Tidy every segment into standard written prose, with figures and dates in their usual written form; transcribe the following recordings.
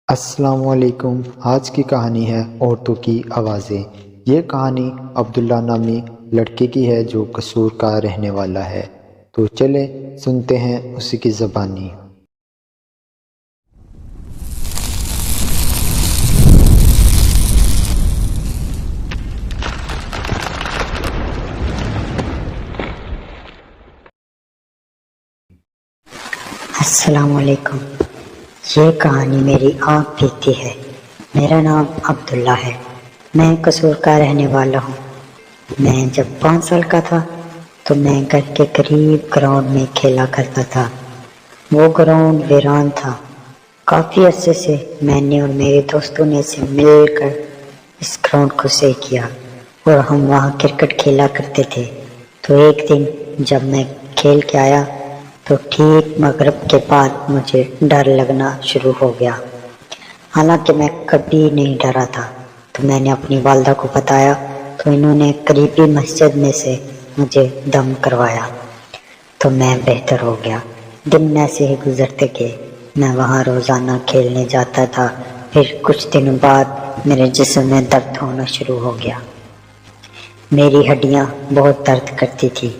السلام علیکم۔ آج کی کہانی ہے عورتوں کی آوازیں۔ یہ کہانی عبداللہ نامی لڑکے کی ہے جو قصور کا رہنے والا ہے۔ تو چلے سنتے ہیں اسی کی زبانی۔ السلام علیکم۔ یہ کہانی میری آنکھ بھیگتی ہے۔ میرا نام عبداللہ ہے۔ میں قصور کا رہنے والا ہوں۔ میں جب 5 سال کا تھا تو میں گھر کے قریب گراؤنڈ میں کھیلا کرتا تھا۔ وہ گراؤنڈ ویران تھا۔ کافی عرصے سے میں نے اور میرے دوستوں نے اسے مل کر اس گراؤنڈ کو صحیح کیا اور ہم وہاں کرکٹ کھیلا کرتے تھے۔ تو ایک دن جب میں کھیل کے آیا تو ٹھیک مغرب کے بعد مجھے ڈر لگنا شروع ہو گیا۔ حالانکہ میں کبھی نہیں ڈرا تھا۔ تو میں نے اپنی والدہ کو بتایا تو انہوں نے قریبی مسجد میں سے مجھے دم کروایا تو میں بہتر ہو گیا۔ دن ایسے ہی گزرتے گئے۔ میں وہاں روزانہ کھیلنے جاتا تھا۔ پھر کچھ دنوں بعد میرے جسم میں درد ہونا شروع ہو گیا۔ میری ہڈیاں بہت درد کرتی تھی۔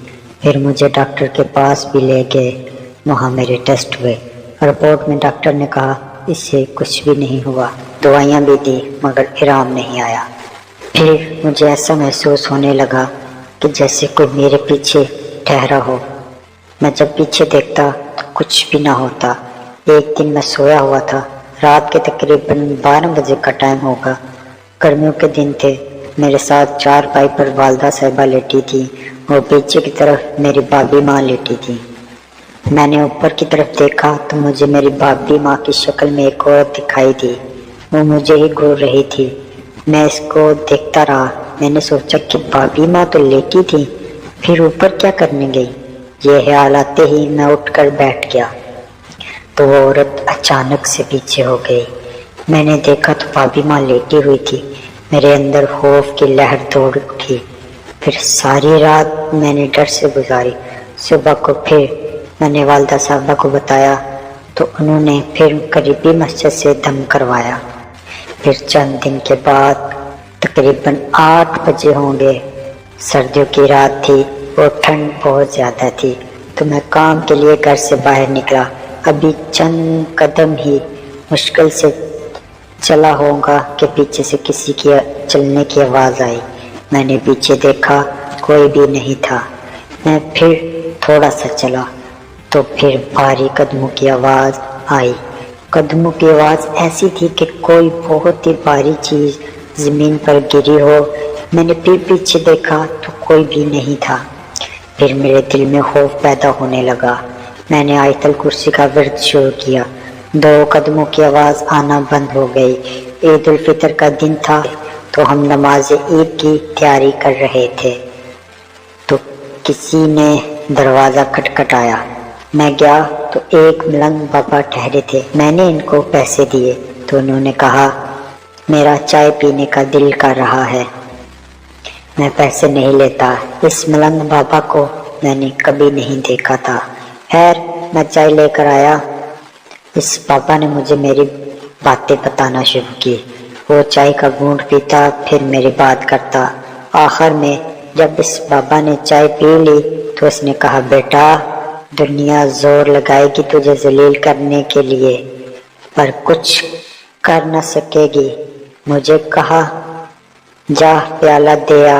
پھر مجھے ڈاکٹر کے پاس بھی لے گئے۔ وہاں میرے ٹیسٹ ہوئے۔ رپورٹ میں ڈاکٹر نے کہا اس سے کچھ بھی نہیں ہوا۔ دوائیاں بھی دی مگر آرام نہیں آیا۔ پھر مجھے ایسا محسوس ہونے لگا کہ جیسے کوئی میرے پیچھے ٹھہرا ہو۔ میں جب پیچھے دیکھتا تو کچھ بھی نہ ہوتا۔ ایک دن میں سویا ہوا تھا۔ رات کے تقریباً 12 بجے کا ٹائم ہوگا۔ گرمیوں کے دن تھے۔ میرے ساتھ چارپائی پر والدہ صاحبہ لیٹی تھی اور پیچھے کی طرف میری بابی ماں لیٹی تھی۔ میں نے اوپر کی طرف دیکھا تو مجھے میری بابی ماں کی شکل میں ایک عورت دکھائی دی۔ وہ مجھے ہی گھور رہی تھی۔ میں اس کو دیکھتا رہا۔ میں نے سوچا کہ بابی ماں تو لیٹی تھی، پھر اوپر کیا کرنے گئی؟ یہ خیال آتے ہی میں اٹھ کر بیٹھ گیا تو وہ عورت اچانک سے پیچھے ہو گئی۔ میں نے دیکھا تو بابی ماں لیٹی ہوئی تھی۔ میرے اندر خوف کی لہر دوڑ اٹھی۔ پھر ساری رات میں نے ڈر سے گزاری۔ صبح کو پھر میں نے والدہ صاحبہ کو بتایا تو انہوں نے پھر قریبی مسجد سے دم کروایا۔ پھر چند دن کے بعد تقریباً 8 بجے ہوں گے، سردیوں کی رات تھی اور ٹھنڈ بہت زیادہ تھی۔ تو میں کام کے لیے گھر سے باہر نکلا۔ ابھی چند قدم ہی مشکل سے چلا ہوگا کہ پیچھے سے کسی کی چلنے کی آواز آئی۔ میں نے پیچھے دیکھا، کوئی بھی نہیں تھا۔ میں پھر تھوڑا سا چلا تو پھر بھاری قدموں کی آواز آئی۔ قدموں کی آواز ایسی تھی کہ کوئی بہت ہی بھاری چیز زمین پر گری ہو۔ میں نے پھر پیچھے دیکھا تو کوئی بھی نہیں تھا۔ پھر میرے دل میں خوف پیدا ہونے لگا۔ میں نے آیت الکرسی کا ورد شروع کیا۔ 2 قدموں کی آواز آنا بند ہو گئی۔ عید الفطر کا دن تھا تو ہم نماز عید کی تیاری کر رہے تھے تو کسی نے دروازہ کھٹکھٹایا۔ میں گیا تو ایک ملنگ بابا ٹھہرے تھے۔ میں نے ان کو پیسے دیے تو انہوں نے کہا میرا چائے پینے کا دل کر رہا ہے۔ میں پیسے نہیں لیتا۔ اس ملنگ بابا کو میں نے کبھی نہیں دیکھا تھا۔ خیر میں چائے لے کر آیا۔ اس بابا نے مجھے میری باتیں بتانا شروع کی۔ وہ چائے کا گھونٹ پیتا پھر میری بات کرتا۔ آخر میں جب اس بابا نے چائے پی لی تو اس نے کہا بیٹا دنیا زور لگائے گی تجھے ذلیل کرنے کے لیے پر کچھ کر نہ سکے گی۔ مجھے کہا جا پیالہ دے آ۔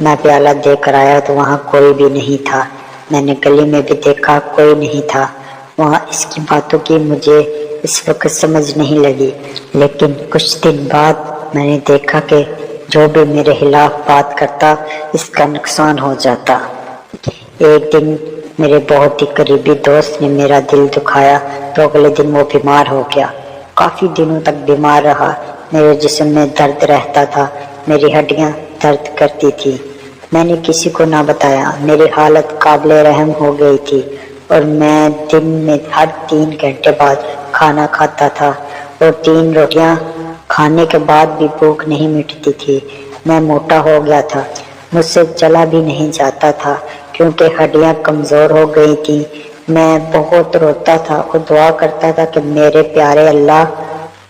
میں پیالہ دے کر آیا تو وہاں کوئی بھی نہیں تھا۔ میں نے گلی میں بھی دیکھا، کوئی نہیں تھا وہاں۔ اس کی باتوں کی مجھے اس وقت سمجھ نہیں لگی، لیکن کچھ دن بعد میں نے دیکھا کہ جو بھی میرے خلاف بات کرتا اس کا نقصان ہو جاتا۔ ایک دن میرے بہت ہی قریبی دوست نے میرا دل دکھایا تو اگلے دن وہ بیمار ہو گیا۔ کافی دنوں تک بیمار رہا۔ میرے جسم میں درد رہتا تھا، میری ہڈیاں درد کرتی تھی۔ میں نے کسی کو نہ بتایا۔ میری حالت قابل رحم ہو گئی تھی اور میں دن میں ہر 3 گھنٹے بعد کھانا کھاتا تھا اور 3 روٹیاں کھانے کے بعد بھی بھوک نہیں مٹتی تھی۔ میں موٹا ہو گیا تھا۔ مجھ سے چلا بھی نہیں جاتا تھا کیونکہ ہڈیاں کمزور ہو گئی تھیں۔ میں بہت روتا تھا اور دعا کرتا تھا کہ میرے پیارے اللہ